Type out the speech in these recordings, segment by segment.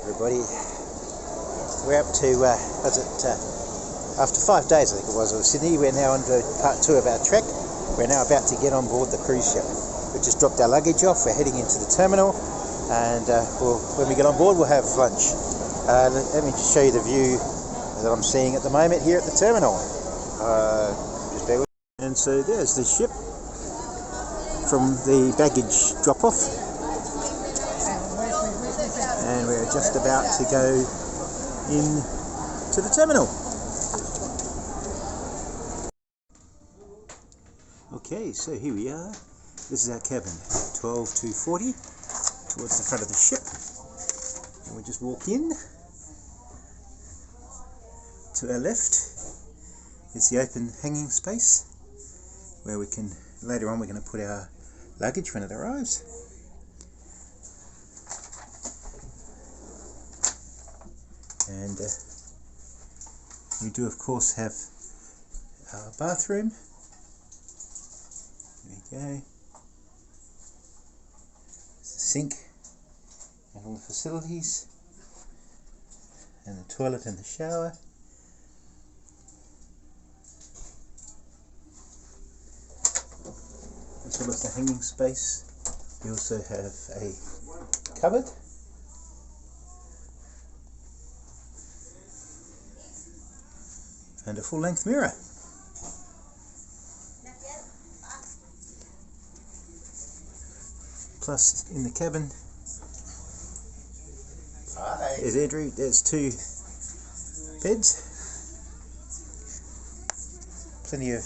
Everybody, we're up to, after 5 days I think it was of Sydney, we're now on to part 2 of our trek. We're now about to get on board the cruise ship. We've just dropped our luggage off, we're heading into the terminal, and when we get on board we'll have lunch. Let me just show you the view that I'm seeing at the moment here at the terminal. Just bear with me. And so there's the ship from the baggage drop-off. And we're just about to go in to the terminal. Okay, so here we are. This is our cabin, 12 to 40, towards the front of the ship. And we just walk in. To our left is the open hanging space where we can, later on we're going to put our luggage when it arrives. And we do of course have our bathroom. There we go. There's the sink and all the facilities, and the toilet and the shower. As well as the hanging space, we also have a cupboard. And a full-length mirror. Plus, in the cabin, there's Andrew, there's 2 beds. Plenty of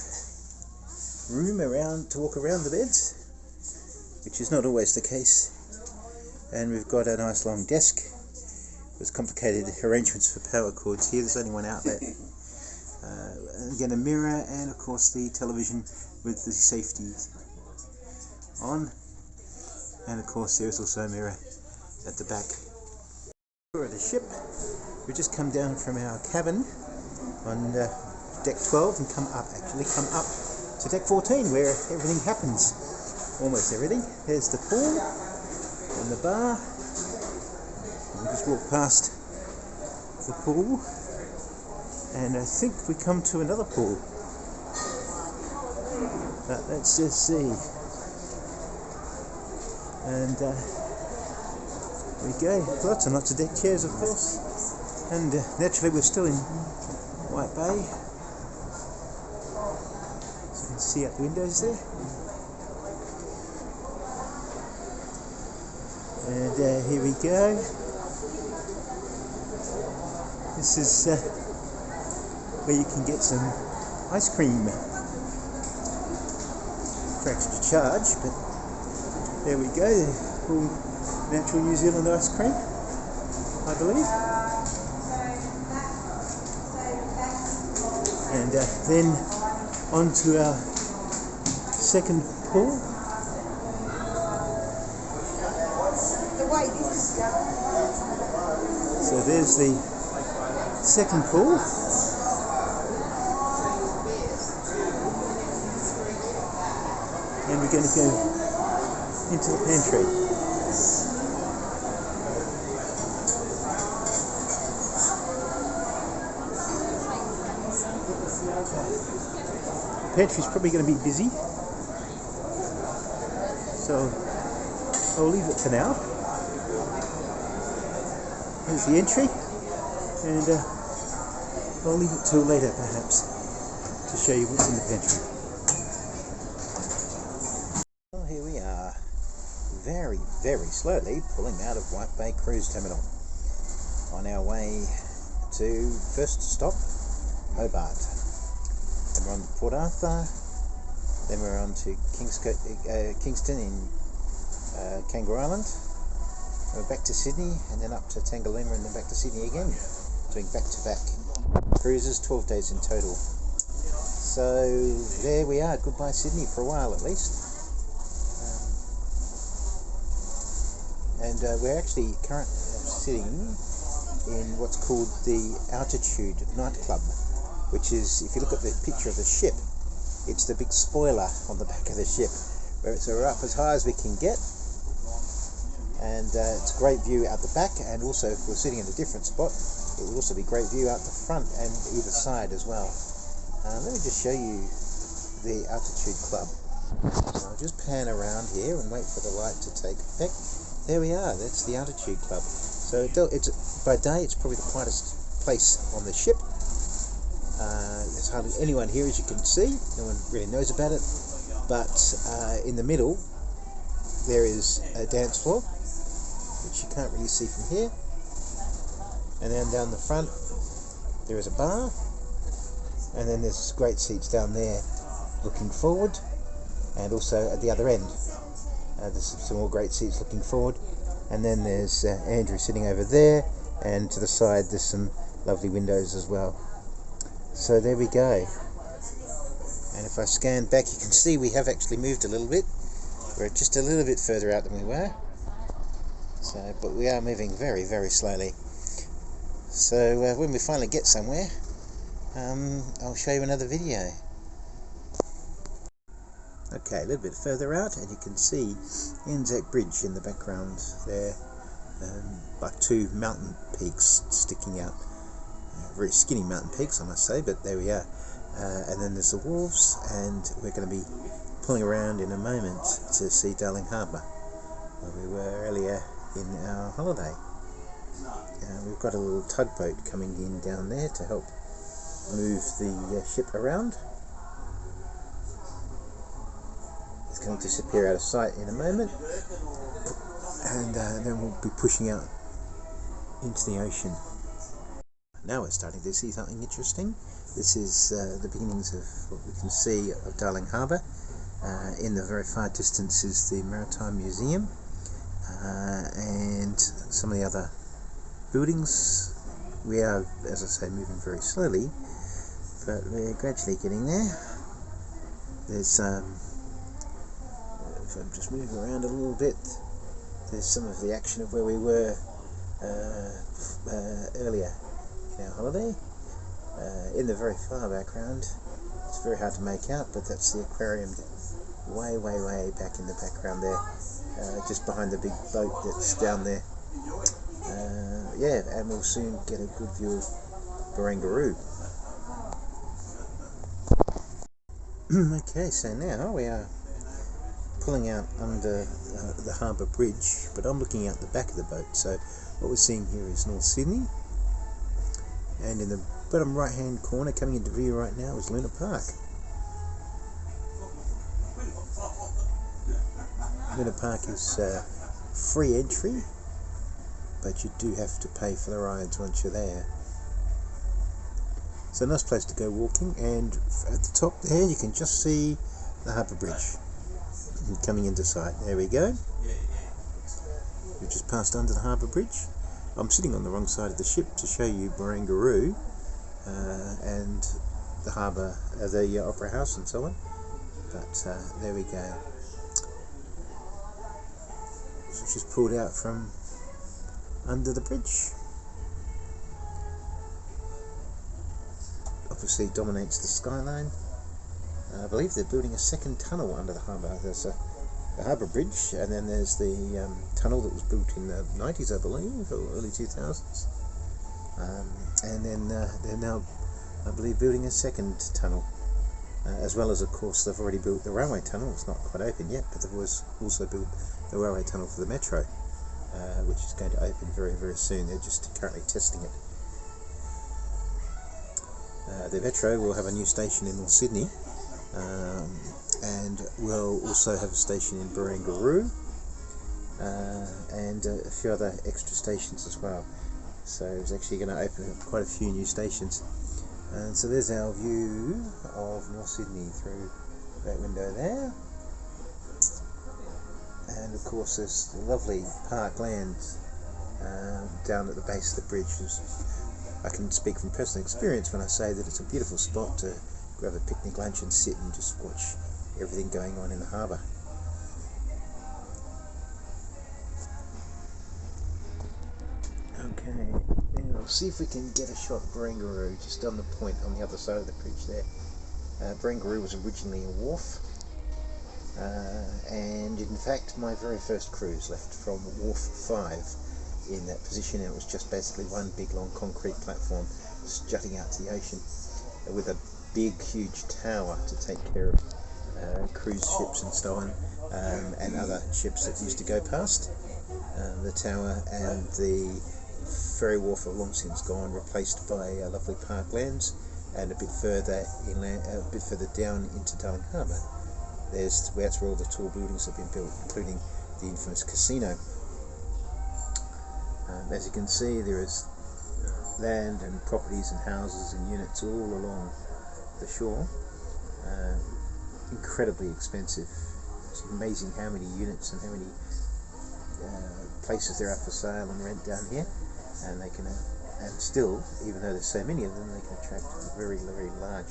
room around to walk around the beds, which is not always the case. And we've got a nice long desk with complicated arrangements for power cords here. There's only one outlet. Again, a mirror, and of course the television with the safety on, and of course there is also a mirror at the back. Tour of the ship. We've just come down from our cabin on deck 12 and come up to deck 14 where everything happens, almost everything. There's the pool and the bar, and we just walk past the pool. And I think we come to another pool. But let's just see. And there we go. Lots and lots of deck chairs, of course. And naturally, we're still in White Bay. So you can see out the windows there. And here we go. This is where you can get some ice cream for extra charge, but there we go, all natural New Zealand ice cream, I believe. And then on to our second pool. So there's the second pool. And we're going to go into the pantry. The pantry's probably going to be busy, so I'll leave it for now. There's the entry, and I'll leave it till later perhaps to show you what's in the pantry. Very slowly pulling out of White Bay Cruise Terminal on our way to first stop Hobart. Then we're on to Port Arthur, then we're on to Kingston in Kangaroo Island, we're back to Sydney, and then up to Tangalooma, and then back to Sydney again, doing back-to-back cruises, 12 days in total. So there we are, goodbye Sydney for a while at least. And we're actually currently sitting in what's called the Altitude nightclub, which is, if you look at the picture of the ship, it's the big spoiler on the back of the ship, where it's up as high as we can get, and it's a great view out the back, and also if we're sitting in a different spot, it would also be great view out the front and either side as well. Let me just show you the Altitude Club. So I'll just pan around here and wait for the light to take effect. There we are, that's the Altitude Club. So it's by day it's probably the quietest place on the ship. There's hardly anyone here, as you can see. No one really knows about it, but in the middle there is a dance floor, which you can't really see from here, and then down the front there is a bar, and then there's great seats down there looking forward, and also at the other end there's some more great seats looking forward, and then there's Andrew sitting over there, and to the side there's some lovely windows as well. So there we go, and if I scan back you can see we have actually moved a little bit. We're just a little bit further out than we were, but we are moving very, very slowly. So when we finally get somewhere, I'll show you another video. Okay, a little bit further out, and you can see Anzac Bridge in the background there, like two mountain peaks sticking out. Very skinny mountain peaks, I must say, but there we are. And then there's the wharves, and we're going to be pulling around in a moment to see Darling Harbour, where we were earlier in our holiday. We've got a little tugboat coming in down there to help move the ship around. It's going to disappear out of sight in a moment, and then we'll be pushing out into the ocean. Now we're starting to see something interesting. This is the beginnings of what we can see of Darling Harbour. In the very far distance is the Maritime Museum, and some of the other buildings. We are, as I say, moving very slowly, but we're gradually getting there. There's, if I'm just moving around a little bit, there's some of the action of where we were earlier in our holiday. In the very far background, it's very hard to make out, but that's the aquarium way, way, way back in the background there, just behind the big boat that's down there. Yeah, and we'll soon get a good view of Barangaroo. Okay, so now we are pulling out under the harbour bridge, but I'm looking out the back of the boat. So what we're seeing here is North Sydney, and in the bottom right hand corner coming into view right now is Luna Park. Luna Park is free entry, but you do have to pay for the rides once you're there. So a nice place to go walking, and at the top there you can just see the harbour bridge coming into sight. There we go. We've just passed under the harbour bridge. I'm sitting on the wrong side of the ship to show you Barangaroo and the harbour, the Opera House and so on, but there we go. So just pulled out from under the bridge. Obviously dominates the skyline. I believe they're building a second tunnel under the harbour. There's a harbour bridge, and then there's the tunnel that was built in the 90s, I believe, or early 2000s. And then they're now, I believe, building a second tunnel. As well as, of course, they've already built the railway tunnel. It's not quite open yet, but they've also built the railway tunnel for the metro, which is going to open very, very soon. They're just currently testing it. The metro will have a new station in North Sydney, and we'll also have a station in Barangaroo, and a few other extra stations as well. So it's actually going to open up quite a few new stations. And so there's our view of North Sydney through that window there. And of course there's the lovely parkland down at the base of the bridge. I can speak from personal experience when I say that it's a beautiful spot to grab a picnic lunch and sit and just watch everything going on in the harbour. Okay, now we'll see if we can get a shot of Barangaroo just on the point on the other side of the bridge there. Barangaroo was originally a wharf, and in fact my very first cruise left from Wharf 5 in that position, and it was just basically one big long concrete platform jutting out to the ocean with a big huge tower to take care of cruise ships and so on, and other ships that used to go past. The tower and the ferry wharf are long since gone, replaced by lovely parklands, and a bit further inland, a bit further down into Darling Harbour, that's where all the tall buildings have been built, including the infamous casino. As you can see, there is land and properties and houses and units all along the shore. Incredibly expensive. It's amazing how many units and how many places there are for sale and rent down here, and they can, and still, even though there's so many of them, they can attract very, very large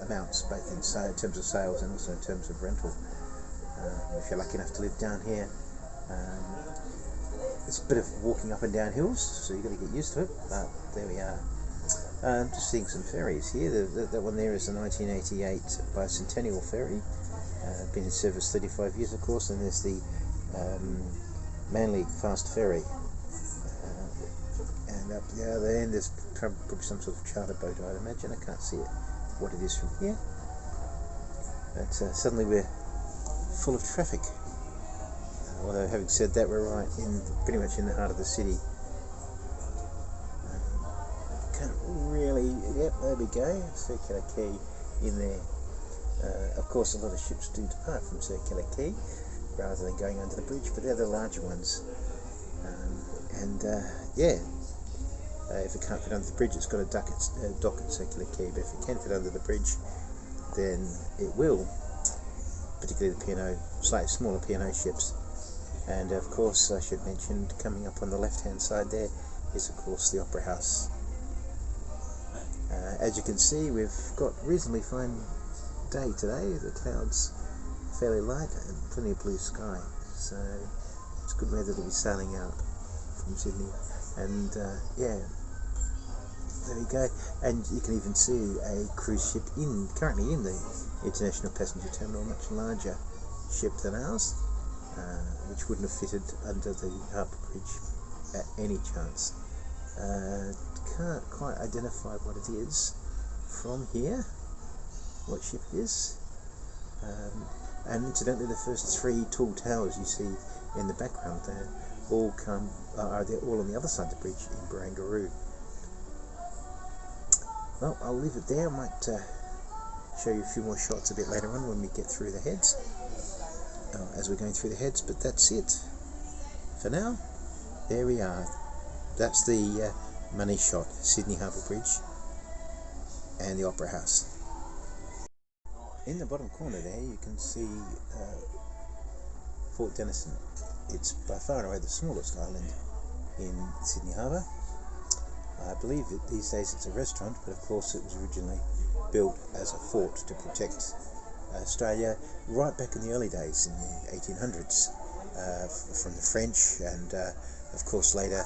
amounts, both in terms of sales and also in terms of rental. If you're lucky enough to live down here, it's a bit of walking up and down hills, so you've got to get used to it, but there we are. Just seeing some ferries here. That one there is a 1988 bicentennial ferry, been in service 35 years of course, and there's the Manly Fast Ferry, and up the other end there's probably some sort of charter boat, I'd imagine. I can't see what it is from here, but suddenly we're full of traffic. Although having said that, we're right in pretty much in the heart of the city. Can't really, yep, there we go, Circular Quay in there. Of course a lot of ships do depart from Circular Quay rather than going under the bridge, but they're the larger ones. If it can't fit under the bridge, it's got a dock at Circular Quay, but if it can fit under the bridge, then it will, particularly the P&O, slightly smaller P&O ships. And of course, I should mention, coming up on the left hand side there is of course the Opera House. As you can see, we've got reasonably fine day today. The clouds fairly light and plenty of blue sky, so it's good weather to be sailing out from Sydney. And yeah, there we go. And you can even see a cruise ship currently in the International Passenger Terminal, a much larger ship than ours, which wouldn't have fitted under the harbour bridge at any chance. Can't quite identify what it is from here, what ship it is. And incidentally, the first three tall towers you see in the background there all they're all on the other side of the bridge in Barangaroo. Well, I'll leave it there. I might show you a few more shots a bit later on when we get through the heads, as we're going through the heads, but that's it for now. There we are. That's the money shot, Sydney Harbour Bridge and the Opera House. In the bottom corner there you can see Fort Denison. It's by far away the smallest island in Sydney Harbour. I believe that these days it's a restaurant, but of course it was originally built as a fort to protect Australia right back in the early days in the 1800s from the French, and of course later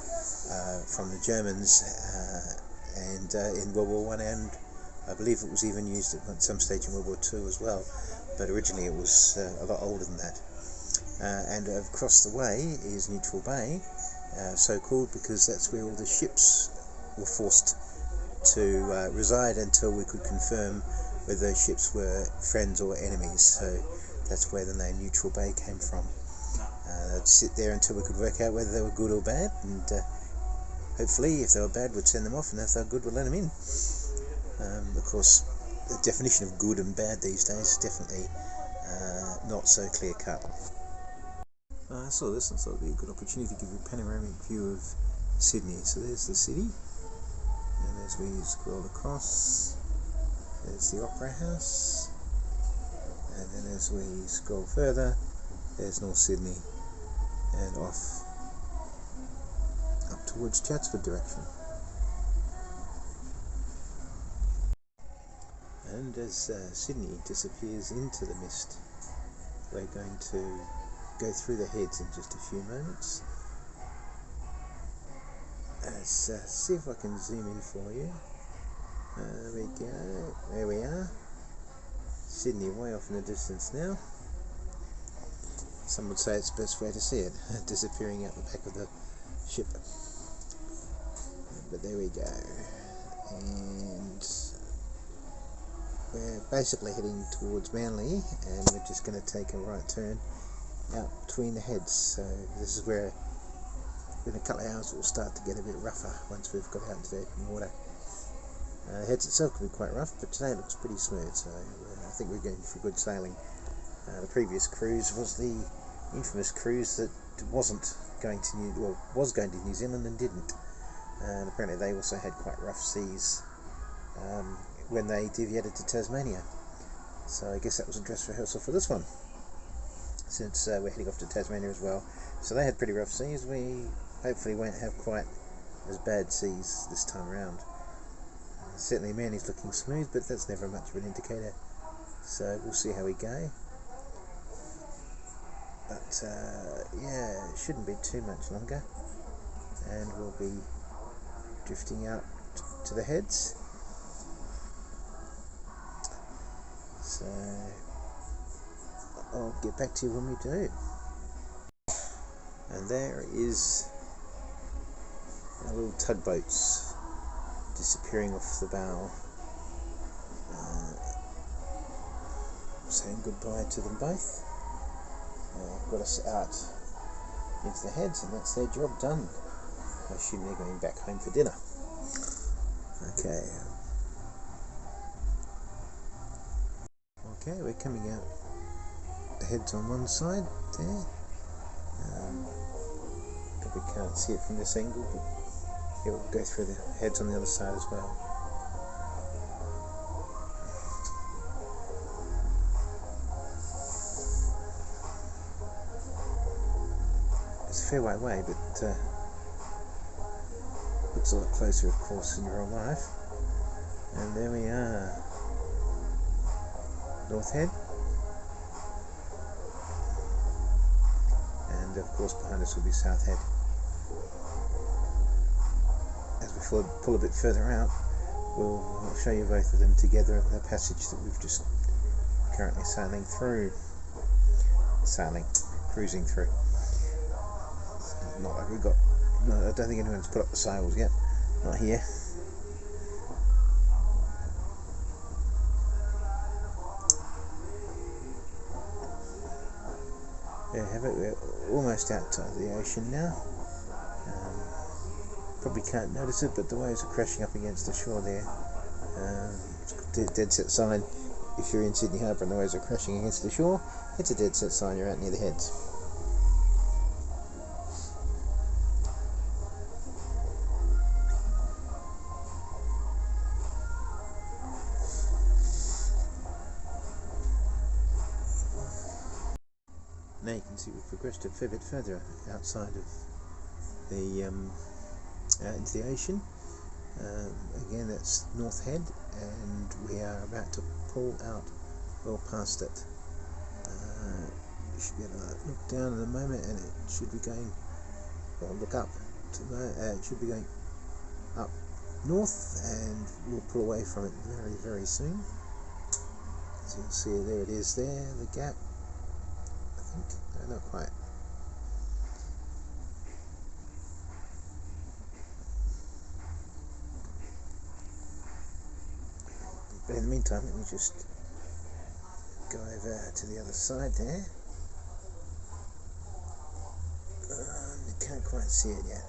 from the Germans, and in World War I, and I believe it was even used at some stage in World War II as well, but originally it was a lot older than that. And across the way is Neutral Bay, so called because that's where all the ships were forced to reside until we could confirm whether those ships were friends or enemies. So that's where the name Neutral Bay came from. They'd sit there until we could work out whether they were good or bad, and hopefully if they were bad we'd send them off, and if they were good we'd let them in. Of course the definition of good and bad these days is definitely not so clear cut. I saw this and thought it would be a good opportunity to give you a panoramic view of Sydney. So there's the city, and as we scroll across, there's the Opera House, and then as we scroll further, there's North Sydney, and off up towards Chatswood direction. And as Sydney disappears into the mist, we're going to go through the heads in just a few moments. Let's see if I can zoom in for you. There we go, there we are. Sydney way off in the distance now. Some would say it's the best way to see it, disappearing out the back of the ship. But there we go. And we're basically heading towards Manly, and we're just going to take a right turn out between the heads. So this is where in a couple of hours it will start to get a bit rougher once we've got out into the open water. The heads itself can be quite rough, but today it looks pretty smooth, so I think we're going for good sailing. The previous cruise was the infamous cruise that was going to New Zealand and didn't, and apparently they also had quite rough seas when they deviated to Tasmania. So I guess that was a dress rehearsal for this one, since we're heading off to Tasmania as well. So they had pretty rough seas. We hopefully won't have quite as bad seas this time around. Certainly Manly's looking smooth, but that's never much of an indicator, so we'll see how we go. But yeah, it shouldn't be too much longer, and we'll be drifting out to the heads. So I'll get back to you when we do. And there is our little tugboats disappearing off the bow, saying goodbye to them both. Got us out into the heads, and that's their job done. I assume they're going back home for dinner. Okay. Okay, we're coming out the heads on one side there. Probably can't see it from this angle, but it will go through the heads on the other side as well. It's a fair way away, but looks a lot closer, of course, in real life. And there we are, North Head, and of course behind us will be South Head. As we pull a bit further out, we'll show you both of them together, the passage that we've just currently cruising through. Not like we've got, no, I don't think anyone's put up the sails yet, not here. There you have it, we're almost out to the ocean now. Probably can't notice it, but the waves are crashing up against the shore there. It's a dead set sign. If you're in Sydney Harbour and the waves are crashing against the shore, it's a dead set sign you're out near the heads. Now you can see we've progressed a fair bit further outside of the out into the ocean. Again, that's North Head, and we are about to pull out well past it. You should be able to look down in a moment, and it should be going, well, look up. It should be going up north, and we'll pull away from it very, very soon. So you'll see there it is there, the gap. I think, no, not quite. But in the meantime, let me just go over to the other side there. You can't quite see it yet.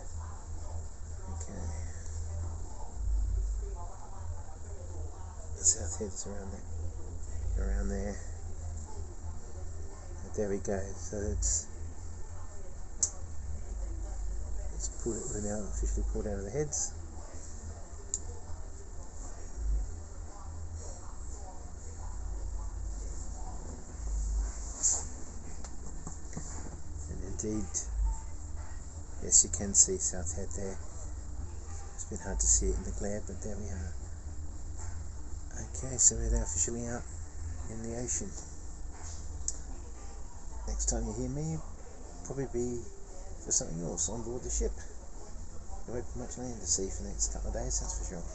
Okay. The South Head is around there. And there we go. So it's we're now officially pulled out of the heads. Indeed, yes, you can see South Head there. It's a bit hard to see it in the glare, but there we are. Okay, so we're now officially out in the ocean. Next time you hear me, probably be for something else on board the ship. There won't be much land to see for the next couple of days, that's for sure.